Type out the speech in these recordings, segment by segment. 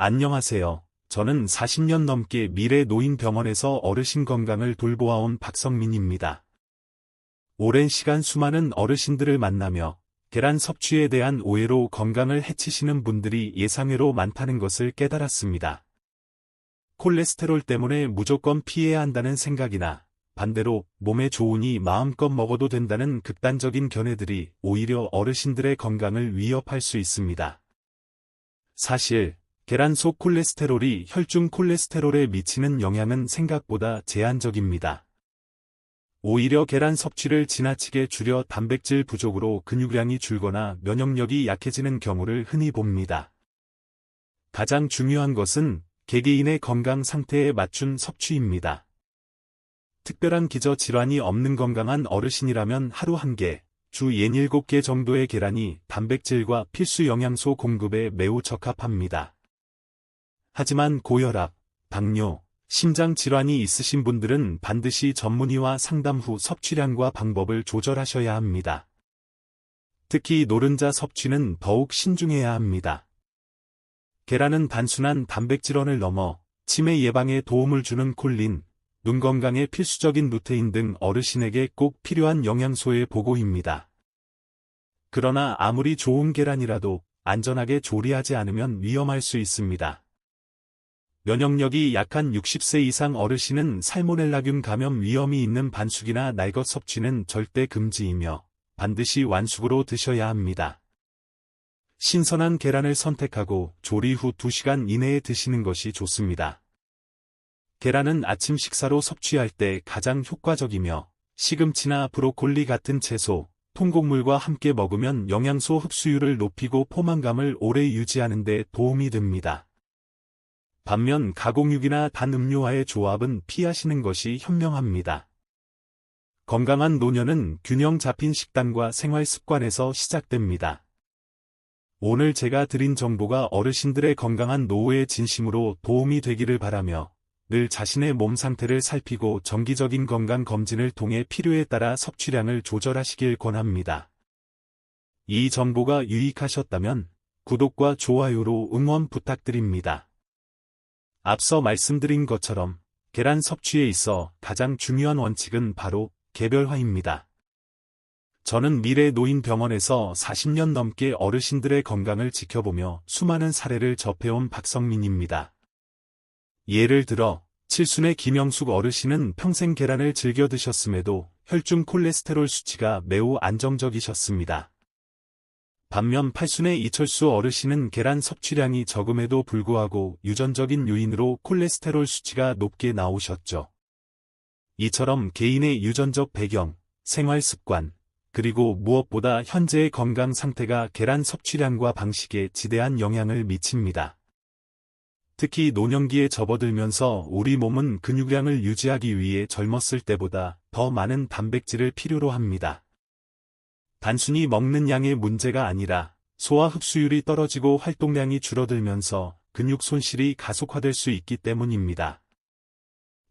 안녕하세요. 저는 40년 넘게 미래 노인병원에서 어르신 건강을 돌보아온 박성민입니다. 오랜 시간 수많은 어르신들을 만나며 계란 섭취에 대한 오해로 건강을 해치시는 분들이 예상외로 많다는 것을 깨달았습니다. 콜레스테롤 때문에 무조건 피해야 한다는 생각이나 반대로 몸에 좋으니 마음껏 먹어도 된다는 극단적인 견해들이 오히려 어르신들의 건강을 위협할 수 있습니다. 사실 계란 속 콜레스테롤이 혈중 콜레스테롤에 미치는 영향은 생각보다 제한적입니다. 오히려 계란 섭취를 지나치게 줄여 단백질 부족으로 근육량이 줄거나 면역력이 약해지는 경우를 흔히 봅니다. 가장 중요한 것은 개개인의 건강 상태에 맞춘 섭취입니다. 특별한 기저 질환이 없는 건강한 어르신이라면 하루 1개, 주 6-7개 정도의 계란이 단백질과 필수 영양소 공급에 매우 적합합니다. 하지만 고혈압, 당뇨, 심장 질환이 있으신 분들은 반드시 전문의와 상담 후 섭취량과 방법을 조절하셔야 합니다. 특히 노른자 섭취는 더욱 신중해야 합니다. 계란은 단순한 단백질원을 넘어 치매 예방에 도움을 주는 콜린, 눈 건강에 필수적인 루테인 등 어르신에게 꼭 필요한 영양소의 보고입니다. 그러나 아무리 좋은 계란이라도 안전하게 조리하지 않으면 위험할 수 있습니다. 면역력이 약한 60세 이상 어르신은 살모넬라균 감염 위험이 있는 반숙이나 날것 섭취는 절대 금지이며 반드시 완숙으로 드셔야 합니다. 신선한 계란을 선택하고 조리 후 2시간 이내에 드시는 것이 좋습니다. 계란은 아침 식사로 섭취할 때 가장 효과적이며 시금치나 브로콜리 같은 채소, 통곡물과 함께 먹으면 영양소 흡수율을 높이고 포만감을 오래 유지하는 데 도움이 됩니다. 반면 가공육이나 단 음료와의 조합은 피하시는 것이 현명합니다. 건강한 노년은 균형 잡힌 식단과 생활 습관에서 시작됩니다. 오늘 제가 드린 정보가 어르신들의 건강한 노후에 진심으로 도움이 되기를 바라며 늘 자신의 몸 상태를 살피고 정기적인 건강 검진을 통해 필요에 따라 섭취량을 조절하시길 권합니다. 이 정보가 유익하셨다면 구독과 좋아요로 응원 부탁드립니다. 앞서 말씀드린 것처럼 계란 섭취에 있어 가장 중요한 원칙은 바로 개별화입니다. 저는 미래 노인병원에서 40년 넘게 어르신들의 건강을 지켜보며 수많은 사례를 접해온 박성민입니다. 예를 들어 칠순의 김영숙 어르신은 평생 계란을 즐겨 드셨음에도 혈중 콜레스테롤 수치가 매우 안정적이셨습니다. 반면 8순의 이철수 어르신은 계란 섭취량이 적음에도 불구하고 유전적인 요인으로 콜레스테롤 수치가 높게 나오셨죠. 이처럼 개인의 유전적 배경, 생활 습관, 그리고 무엇보다 현재의 건강 상태가 계란 섭취량과 방식에 지대한 영향을 미칩니다. 특히 노년기에 접어들면서 우리 몸은 근육량을 유지하기 위해 젊었을 때보다 더 많은 단백질을 필요로 합니다. 단순히 먹는 양의 문제가 아니라 소화 흡수율이 떨어지고 활동량이 줄어들면서 근육 손실이 가속화될 수 있기 때문입니다.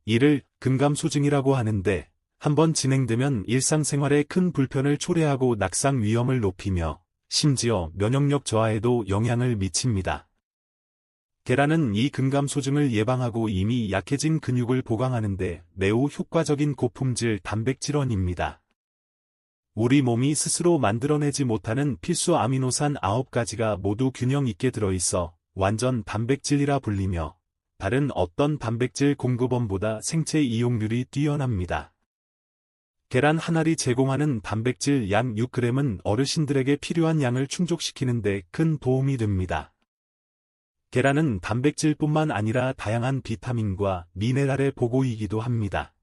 이를 근감소증이라고 하는데 한번 진행되면 일상생활에 큰 불편을 초래하고 낙상 위험을 높이며 심지어 면역력 저하에도 영향을 미칩니다. 계란은 이 근감소증을 예방하고 이미 약해진 근육을 보강하는 데 매우 효과적인 고품질 단백질원입니다. 우리 몸이 스스로 만들어내지 못하는 필수 아미노산 9가지가 모두 균형 있게 들어있어 완전 단백질이라 불리며 다른 어떤 단백질 공급원보다 생체 이용률이 뛰어납니다. 계란 한 알이 제공하는 단백질 약 6g은 어르신들에게 필요한 양을 충족시키는 데 큰 도움이 됩니다. 계란은 단백질뿐만 아니라 다양한 비타민과 미네랄의 보고이기도 합니다.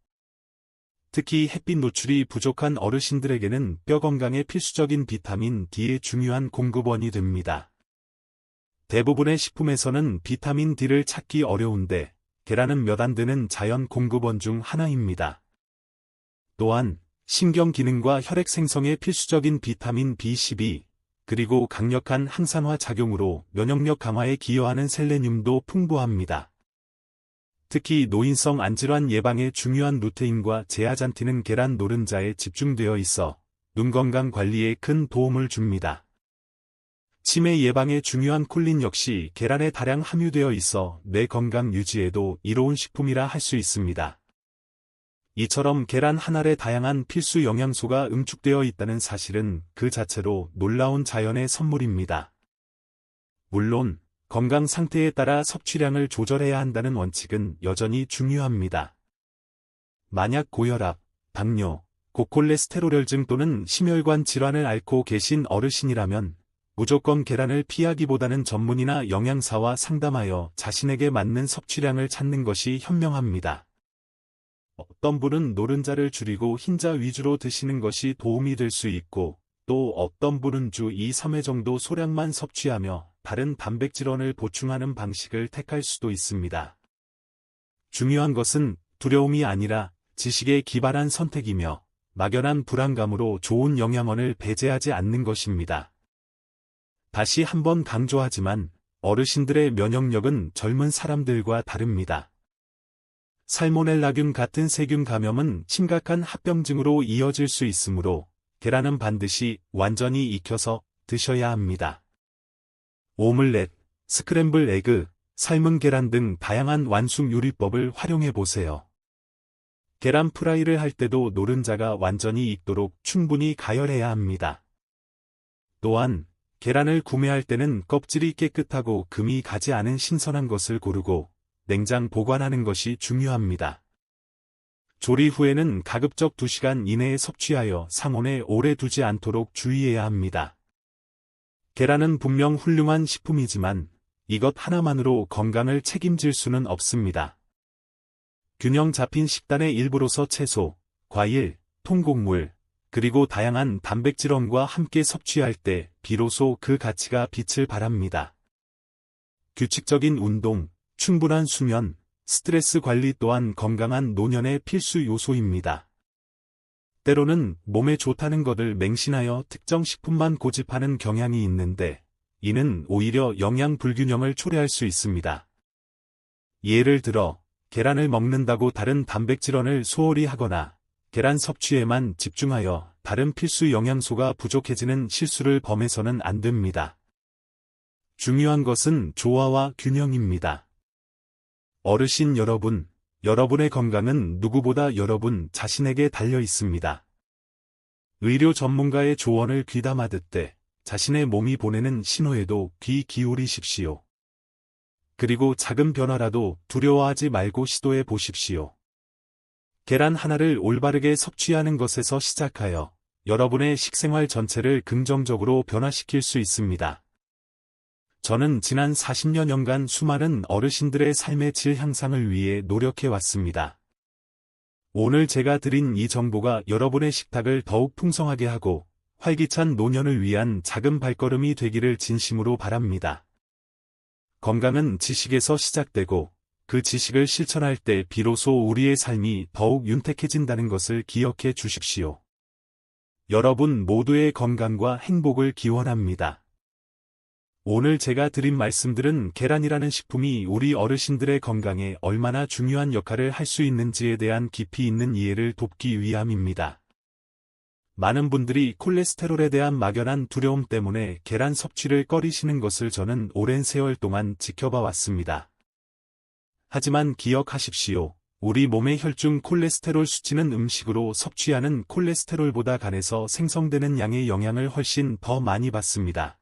특히 햇빛 노출이 부족한 어르신들에게는 뼈 건강에 필수적인 비타민 D의 중요한 공급원이 됩니다. 대부분의 식품에서는 비타민 D를 찾기 어려운데 계란은 몇 안 되는 자연 공급원 중 하나입니다. 또한 신경 기능과 혈액 생성에 필수적인 비타민 B12, 그리고 강력한 항산화 작용으로 면역력 강화에 기여하는 셀레늄도 풍부합니다. 특히 노인성 안질환 예방에 중요한 루테인과 제아잔틴은 계란 노른자에 집중되어 있어 눈 건강 관리에 큰 도움을 줍니다. 치매 예방에 중요한 콜린 역시 계란에 다량 함유되어 있어 뇌 건강 유지에도 이로운 식품이라 할 수 있습니다. 이처럼 계란 한 알에 다양한 필수 영양소가 응축되어 있다는 사실은 그 자체로 놀라운 자연의 선물입니다. 물론 건강 상태에 따라 섭취량을 조절해야 한다는 원칙은 여전히 중요합니다. 만약 고혈압, 당뇨, 고콜레스테롤혈증 또는 심혈관 질환을 앓고 계신 어르신이라면 무조건 계란을 피하기보다는 전문의나 영양사와 상담하여 자신에게 맞는 섭취량을 찾는 것이 현명합니다. 어떤 분은 노른자를 줄이고 흰자 위주로 드시는 것이 도움이 될 수 있고, 또 어떤 분은 주 2, 3회 정도 소량만 섭취하며 다른 단백질원을 보충하는 방식을 택할 수도 있습니다. 중요한 것은 두려움이 아니라 지식에 기반한 선택이며 막연한 불안감으로 좋은 영양원을 배제하지 않는 것입니다. 다시 한번 강조하지만 어르신들의 면역력은 젊은 사람들과 다릅니다. 살모넬라균 같은 세균 감염은 심각한 합병증으로 이어질 수 있으므로 계란은 반드시 완전히 익혀서 드셔야 합니다. 오믈렛, 스크램블 에그, 삶은 계란 등 다양한 완숙 요리법을 활용해 보세요. 계란 프라이를 할 때도 노른자가 완전히 익도록 충분히 가열해야 합니다. 또한 계란을 구매할 때는 껍질이 깨끗하고 금이 가지 않은 신선한 것을 고르고 냉장 보관하는 것이 중요합니다. 조리 후에는 가급적 2시간 이내에 섭취하여 상온에 오래 두지 않도록 주의해야 합니다. 계란은 분명 훌륭한 식품이지만 이것 하나만으로 건강을 책임질 수는 없습니다. 균형 잡힌 식단의 일부로서 채소, 과일, 통곡물, 그리고 다양한 단백질원과 함께 섭취할 때 비로소 그 가치가 빛을 발합니다. 규칙적인 운동, 충분한 수면, 스트레스 관리 또한 건강한 노년의 필수 요소입니다. 때로는 몸에 좋다는 것을 맹신하여 특정 식품만 고집하는 경향이 있는데 이는 오히려 영양 불균형을 초래할 수 있습니다. 예를 들어 계란을 먹는다고 다른 단백질원을 소홀히 하거나 계란 섭취에만 집중하여 다른 필수 영양소가 부족해지는 실수를 범해서는 안 됩니다. 중요한 것은 조화와 균형입니다. 어르신 여러분, 여러분의 건강은 누구보다 여러분 자신에게 달려 있습니다. 의료 전문가의 조언을 귀담아 듣되 자신의 몸이 보내는 신호에도 귀 기울이십시오. 그리고 작은 변화라도 두려워하지 말고 시도해 보십시오. 계란 하나를 올바르게 섭취하는 것에서 시작하여 여러분의 식생활 전체를 긍정적으로 변화시킬 수 있습니다. 저는 지난 40여 년간 수많은 어르신들의 삶의 질 향상을 위해 노력해 왔습니다. 오늘 제가 드린 이 정보가 여러분의 식탁을 더욱 풍성하게 하고 활기찬 노년을 위한 작은 발걸음이 되기를 진심으로 바랍니다. 건강은 지식에서 시작되고 그 지식을 실천할 때 비로소 우리의 삶이 더욱 윤택해진다는 것을 기억해 주십시오. 여러분 모두의 건강과 행복을 기원합니다. 오늘 제가 드린 말씀들은 계란이라는 식품이 우리 어르신들의 건강에 얼마나 중요한 역할을 할 수 있는지에 대한 깊이 있는 이해를 돕기 위함입니다. 많은 분들이 콜레스테롤에 대한 막연한 두려움 때문에 계란 섭취를 꺼리시는 것을 저는 오랜 세월 동안 지켜봐 왔습니다. 하지만 기억하십시오. 우리 몸의 혈중 콜레스테롤 수치는 음식으로 섭취하는 콜레스테롤보다 간에서 생성되는 양의 영향을 훨씬 더 많이 받습니다.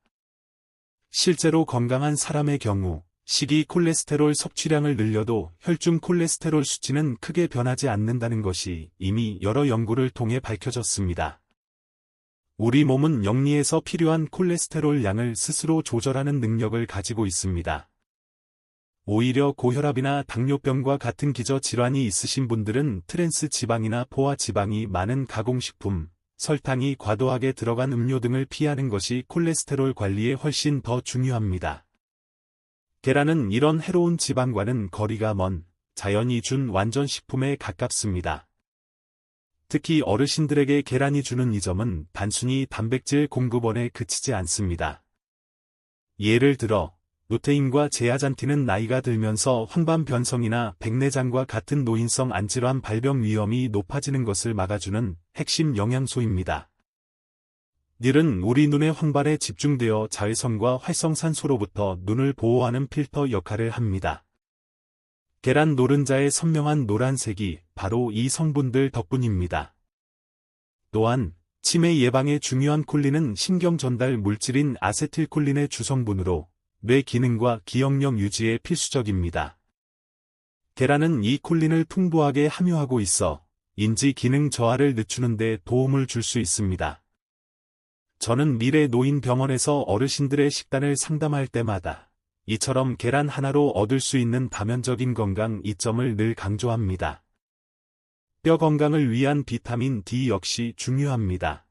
실제로 건강한 사람의 경우 식이 콜레스테롤 섭취량을 늘려도 혈중 콜레스테롤 수치는 크게 변하지 않는다는 것이 이미 여러 연구를 통해 밝혀졌습니다. 우리 몸은 영리에서 필요한 콜레스테롤 양을 스스로 조절하는 능력을 가지고 있습니다. 오히려 고혈압이나 당뇨병과 같은 기저질환이 있으신 분들은 트랜스 지방이나 포화 지방이 많은 가공식품, 설탕이 과도하게 들어간 음료 등을 피하는 것이 콜레스테롤 관리에 훨씬 더 중요합니다. 계란은 이런 해로운 지방과는 거리가 먼 자연이 준 완전 식품에 가깝습니다. 특히 어르신들에게 계란이 주는 이 점은 단순히 단백질 공급원에 그치지 않습니다. 예를 들어 루테인과 제아잔틴은 나이가 들면서 황반변성이나 백내장과 같은 노인성 안질환 발병 위험이 높아지는 것을 막아주는 핵심 영양소입니다. 닐은 우리 눈의 황반에 집중되어 자외선과 활성산소로부터 눈을 보호하는 필터 역할을 합니다. 계란 노른자의 선명한 노란색이 바로 이 성분들 덕분입니다. 또한 치매 예방에 중요한 콜린은 신경 전달 물질인 아세틸콜린의 주성분으로 뇌 기능과 기억력 유지에 필수적입니다. 계란은 이 콜린을 풍부하게 함유하고 있어 인지 기능 저하를 늦추는 데 도움을 줄 수 있습니다. 저는 미래 노인병원에서 어르신들의 식단을 상담할 때마다 이처럼 계란 하나로 얻을 수 있는 다면적인 건강 이점을 늘 강조합니다. 뼈 건강을 위한 비타민 D 역시 중요합니다.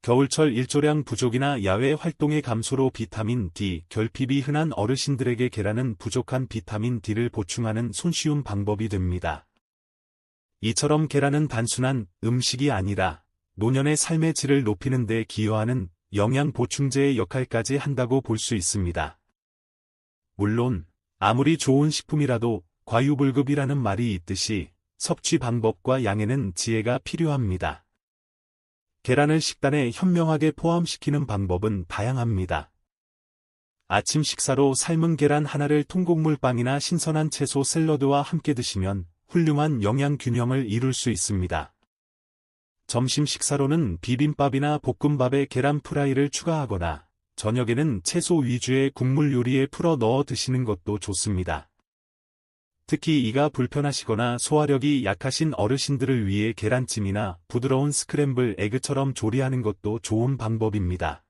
겨울철 일조량 부족이나 야외 활동의 감소로 비타민 D 결핍이 흔한 어르신들에게 계란은 부족한 비타민 D를 보충하는 손쉬운 방법이 됩니다. 이처럼 계란은 단순한 음식이 아니라 노년의 삶의 질을 높이는 데 기여하는 영양 보충제의 역할까지 한다고 볼 수 있습니다. 물론 아무리 좋은 식품이라도 과유불급이라는 말이 있듯이 섭취 방법과 양에는 지혜가 필요합니다. 계란을 식단에 현명하게 포함시키는 방법은 다양합니다. 아침 식사로 삶은 계란 하나를 통곡물빵이나 신선한 채소 샐러드와 함께 드시면 훌륭한 영양 균형을 이룰 수 있습니다. 점심 식사로는 비빔밥이나 볶음밥에 계란 프라이를 추가하거나 저녁에는 채소 위주의 국물 요리에 풀어 넣어 드시는 것도 좋습니다. 특히 이가 불편하시거나 소화력이 약하신 어르신들을 위해 계란찜이나 부드러운 스크램블 에그처럼 조리하는 것도 좋은 방법입니다.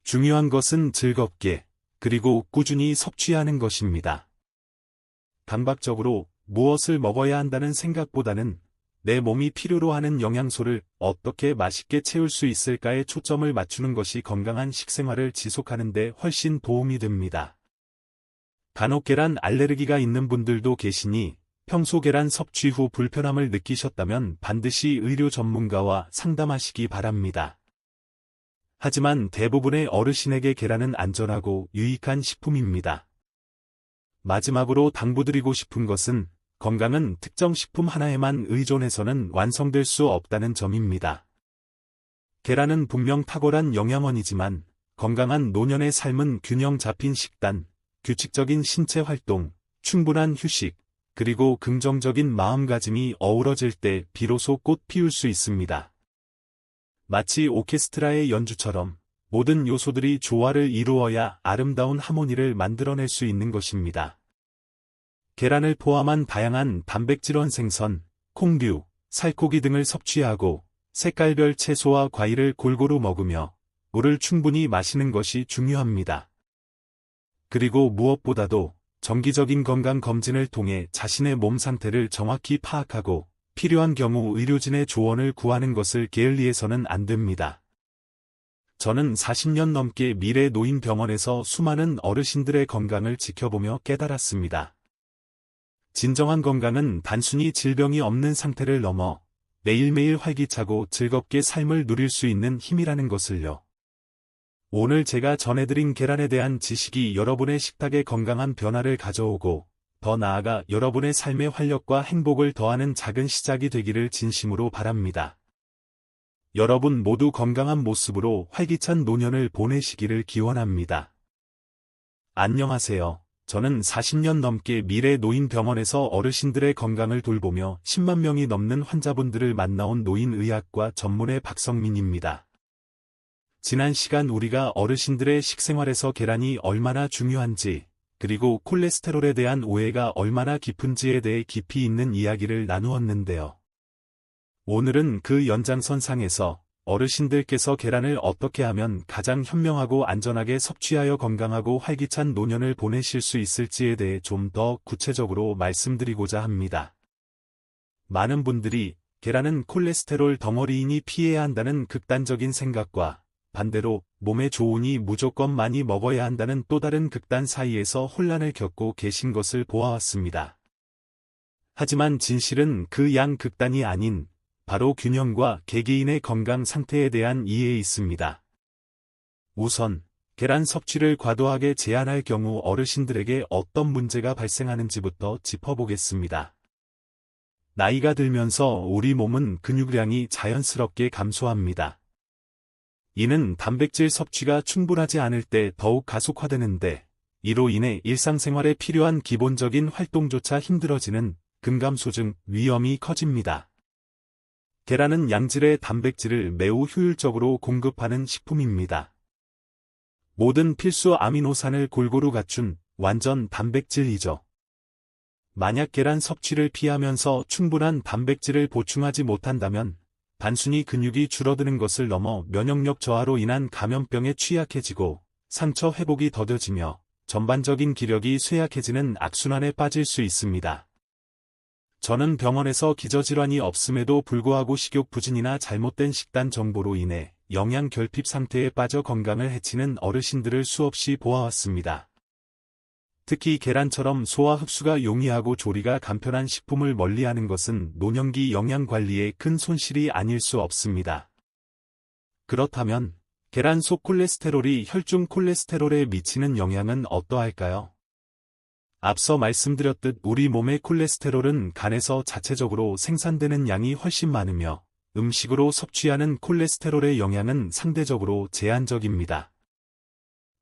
중요한 것은 즐겁게, 그리고 꾸준히 섭취하는 것입니다. 강박적으로 무엇을 먹어야 한다는 생각보다는 내 몸이 필요로 하는 영양소를 어떻게 맛있게 채울 수 있을까에 초점을 맞추는 것이 건강한 식생활을 지속하는 데 훨씬 도움이 됩니다. 간혹 계란 알레르기가 있는 분들도 계시니 평소 계란 섭취 후 불편함을 느끼셨다면 반드시 의료 전문가와 상담하시기 바랍니다. 하지만 대부분의 어르신에게 계란은 안전하고 유익한 식품입니다. 마지막으로 당부드리고 싶은 것은 건강은 특정 식품 하나에만 의존해서는 완성될 수 없다는 점입니다. 계란은 분명 탁월한 영양원이지만 건강한 노년의 삶은 균형 잡힌 식단, 규칙적인 신체 활동, 충분한 휴식, 그리고 긍정적인 마음가짐이 어우러질 때 비로소 꽃 피울 수 있습니다. 마치 오케스트라의 연주처럼 모든 요소들이 조화를 이루어야 아름다운 하모니를 만들어낼 수 있는 것입니다. 계란을 포함한 다양한 단백질원 생선, 콩류, 살코기 등을 섭취하고 색깔별 채소와 과일을 골고루 먹으며 물을 충분히 마시는 것이 중요합니다. 그리고 무엇보다도 정기적인 건강 검진을 통해 자신의 몸 상태를 정확히 파악하고 필요한 경우 의료진의 조언을 구하는 것을 게을리해서는 안 됩니다. 저는 40년 넘게 미래 노인병원에서 수많은 어르신들의 건강을 지켜보며 깨달았습니다. 진정한 건강은 단순히 질병이 없는 상태를 넘어 매일매일 활기차고 즐겁게 삶을 누릴 수 있는 힘이라는 것을요. 오늘 제가 전해드린 계란에 대한 지식이 여러분의 식탁에 건강한 변화를 가져오고 더 나아가 여러분의 삶의 활력과 행복을 더하는 작은 시작이 되기를 진심으로 바랍니다. 여러분 모두 건강한 모습으로 활기찬 노년을 보내시기를 기원합니다. 안녕하세요. 저는 40년 넘게 미래 노인병원에서 어르신들의 건강을 돌보며 10만 명이 넘는 환자분들을 만나온 노인의학과 전문의 박성민입니다. 지난 시간 우리가 어르신들의 식생활에서 계란이 얼마나 중요한지, 그리고 콜레스테롤에 대한 오해가 얼마나 깊은지에 대해 깊이 있는 이야기를 나누었는데요. 오늘은 그 연장선상에서 어르신들께서 계란을 어떻게 하면 가장 현명하고 안전하게 섭취하여 건강하고 활기찬 노년을 보내실 수 있을지에 대해 좀 더 구체적으로 말씀드리고자 합니다. 많은 분들이 계란은 콜레스테롤 덩어리이니 피해야 한다는 극단적인 생각과 반대로 몸에 좋으니 무조건 많이 먹어야 한다는 또 다른 극단 사이에서 혼란을 겪고 계신 것을 보아왔습니다. 하지만 진실은 그 양 극단이 아닌 바로 균형과 개개인의 건강 상태에 대한 이해에 있습니다. 우선 계란 섭취를 과도하게 제한할 경우 어르신들에게 어떤 문제가 발생하는지부터 짚어보겠습니다. 나이가 들면서 우리 몸은 근육량이 자연스럽게 감소합니다. 이는 단백질 섭취가 충분하지 않을 때 더욱 가속화되는데, 이로 인해 일상생활에 필요한 기본적인 활동조차 힘들어지는 근감소증 위험이 커집니다. 계란은 양질의 단백질을 매우 효율적으로 공급하는 식품입니다. 모든 필수 아미노산을 골고루 갖춘 완전 단백질이죠. 만약 계란 섭취를 피하면서 충분한 단백질을 보충하지 못한다면 단순히 근육이 줄어드는 것을 넘어 면역력 저하로 인한 감염병에 취약해지고 상처 회복이 더뎌지며 전반적인 기력이 쇠약해지는 악순환에 빠질 수 있습니다. 저는 병원에서 기저질환이 없음에도 불구하고 식욕 부진이나 잘못된 식단 정보로 인해 영양 결핍 상태에 빠져 건강을 해치는 어르신들을 수없이 보아왔습니다. 특히 계란처럼 소화 흡수가 용이하고 조리가 간편한 식품을 멀리하는 것은 노년기 영양 관리에 큰 손실이 아닐 수 없습니다. 그렇다면 계란 속 콜레스테롤이 혈중 콜레스테롤에 미치는 영향은 어떠할까요? 앞서 말씀드렸듯 우리 몸의 콜레스테롤은 간에서 자체적으로 생산되는 양이 훨씬 많으며 음식으로 섭취하는 콜레스테롤의 영향은 상대적으로 제한적입니다.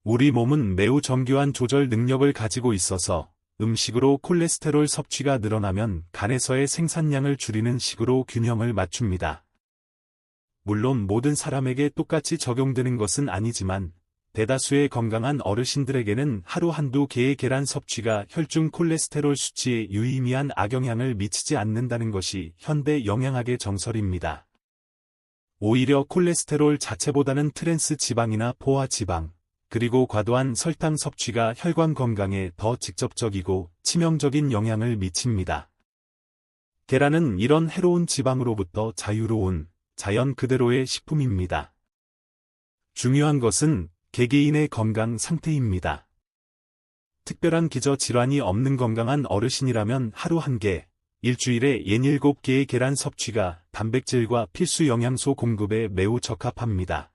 우리 몸은 매우 정교한 조절 능력을 가지고 있어서 음식으로 콜레스테롤 섭취가 늘어나면 간에서의 생산량을 줄이는 식으로 균형을 맞춥니다. 물론 모든 사람에게 똑같이 적용되는 것은 아니지만 대다수의 건강한 어르신들에게는 하루 한두 개의 계란 섭취가 혈중 콜레스테롤 수치에 유의미한 악영향을 미치지 않는다는 것이 현대 영양학의 정설입니다. 오히려 콜레스테롤 자체보다는 트랜스 지방이나 포화 지방, 그리고 과도한 설탕 섭취가 혈관 건강에 더 직접적이고 치명적인 영향을 미칩니다. 계란은 이런 해로운 지방으로부터 자유로운 자연 그대로의 식품입니다. 중요한 것은 개개인의 건강 상태입니다. 특별한 기저 질환이 없는 건강한 어르신이라면 하루 한 개, 일주일에 67개의 계란 섭취가 단백질과 필수 영양소 공급에 매우 적합합니다.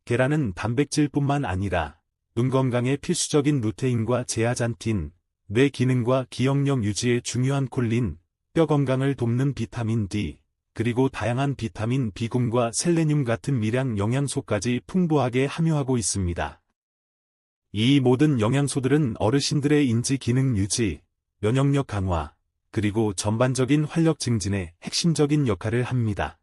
계란은 단백질뿐만 아니라 눈 건강에 필수적인 루테인과 제아잔틴, 뇌 기능과 기억력 유지에 중요한 콜린, 뼈 건강을 돕는 비타민 D, 그리고 다양한 비타민 B군과 셀레늄 같은 미량 영양소까지 풍부하게 함유하고 있습니다. 이 모든 영양소들은 어르신들의 인지 기능 유지, 면역력 강화, 그리고 전반적인 활력 증진에 핵심적인 역할을 합니다.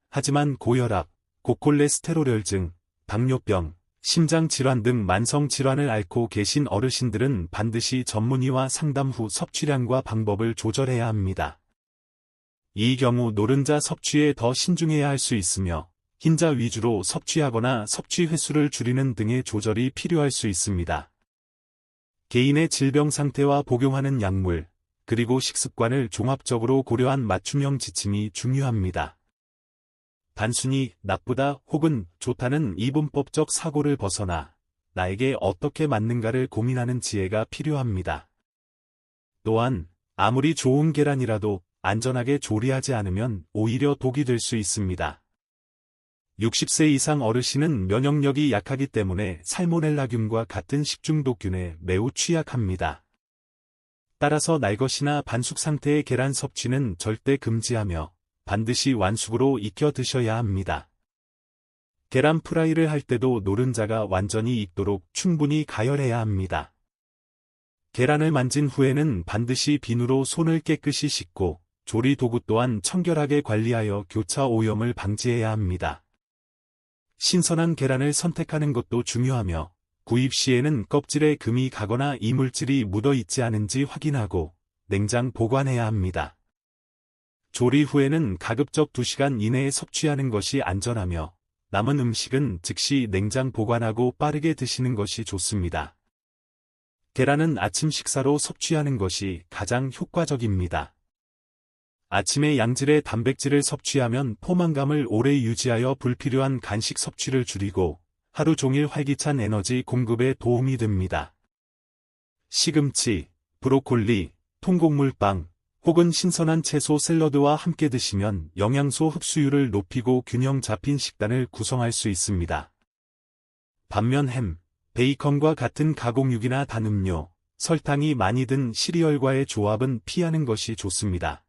하지만 고혈압, 고콜레스테롤혈증, 당뇨병, 심장질환 등 만성질환을 앓고 계신 어르신들은 반드시 전문의와 상담 후 섭취량과 방법을 조절해야 합니다. 이 경우 노른자 섭취에 더 신중해야 할 수 있으며 흰자 위주로 섭취하거나 섭취 횟수를 줄이는 등의 조절이 필요할 수 있습니다. 개인의 질병 상태와 복용하는 약물, 그리고 식습관을 종합적으로 고려한 맞춤형 지침이 중요합니다. 단순히 나쁘다 혹은 좋다는 이분법적 사고를 벗어나 나에게 어떻게 맞는가를 고민하는 지혜가 필요합니다. 또한 아무리 좋은 계란이라도 안전하게 조리하지 않으면 오히려 독이 될 수 있습니다. 60세 이상 어르신은 면역력이 약하기 때문에 살모넬라균과 같은 식중독균에 매우 취약합니다. 따라서 날것이나 반숙 상태의 계란 섭취는 절대 금지하며 반드시 완숙으로 익혀 드셔야 합니다. 계란 프라이를 할 때도 노른자가 완전히 익도록 충분히 가열해야 합니다. 계란을 만진 후에는 반드시 비누로 손을 깨끗이 씻고 조리 도구 또한 청결하게 관리하여 교차 오염을 방지해야 합니다. 신선한 계란을 선택하는 것도 중요하며 구입 시에는 껍질에 금이 가거나 이물질이 묻어 있지 않은지 확인하고 냉장 보관해야 합니다. 조리 후에는 가급적 2시간 이내에 섭취하는 것이 안전하며 남은 음식은 즉시 냉장 보관하고 빠르게 드시는 것이 좋습니다. 계란은 아침 식사로 섭취하는 것이 가장 효과적입니다. 아침에 양질의 단백질을 섭취하면 포만감을 오래 유지하여 불필요한 간식 섭취를 줄이고 하루 종일 활기찬 에너지 공급에 도움이 됩니다. 시금치, 브로콜리, 통곡물빵, 혹은 신선한 채소 샐러드와 함께 드시면 영양소 흡수율을 높이고 균형 잡힌 식단을 구성할 수 있습니다. 반면 햄, 베이컨과 같은 가공육이나 단 음료, 설탕이 많이 든 시리얼과의 조합은 피하는 것이 좋습니다.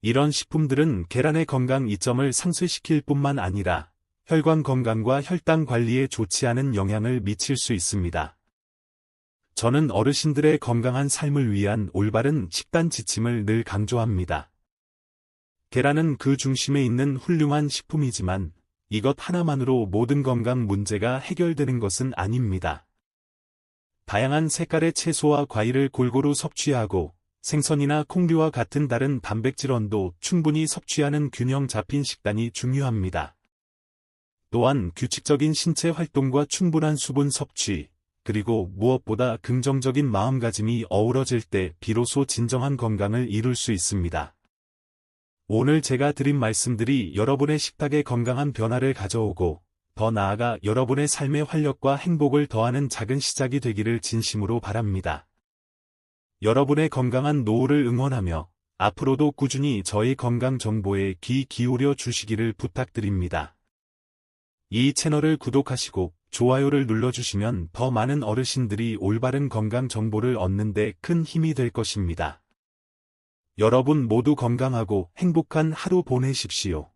이런 식품들은 계란의 건강 이점을 상쇄시킬 뿐만 아니라 혈관 건강과 혈당 관리에 좋지 않은 영향을 미칠 수 있습니다. 저는 어르신들의 건강한 삶을 위한 올바른 식단 지침을 늘 강조합니다. 계란은 그 중심에 있는 훌륭한 식품이지만 이것 하나만으로 모든 건강 문제가 해결되는 것은 아닙니다. 다양한 색깔의 채소와 과일을 골고루 섭취하고 생선이나 콩류와 같은 다른 단백질원도 충분히 섭취하는 균형 잡힌 식단이 중요합니다. 또한 규칙적인 신체 활동과 충분한 수분 섭취, 그리고 무엇보다 긍정적인 마음가짐이 어우러질 때 비로소 진정한 건강을 이룰 수 있습니다. 오늘 제가 드린 말씀들이 여러분의 식탁에 건강한 변화를 가져오고 더 나아가 여러분의 삶의 활력과 행복을 더하는 작은 시작이 되기를 진심으로 바랍니다. 여러분의 건강한 노후를 응원하며 앞으로도 꾸준히 저희 건강 정보에 귀 기울여 주시기를 부탁드립니다. 이 채널을 구독하시고 좋아요를 눌러주시면 더 많은 어르신들이 올바른 건강 정보를 얻는 데 큰 힘이 될 것입니다. 여러분 모두 건강하고 행복한 하루 보내십시오.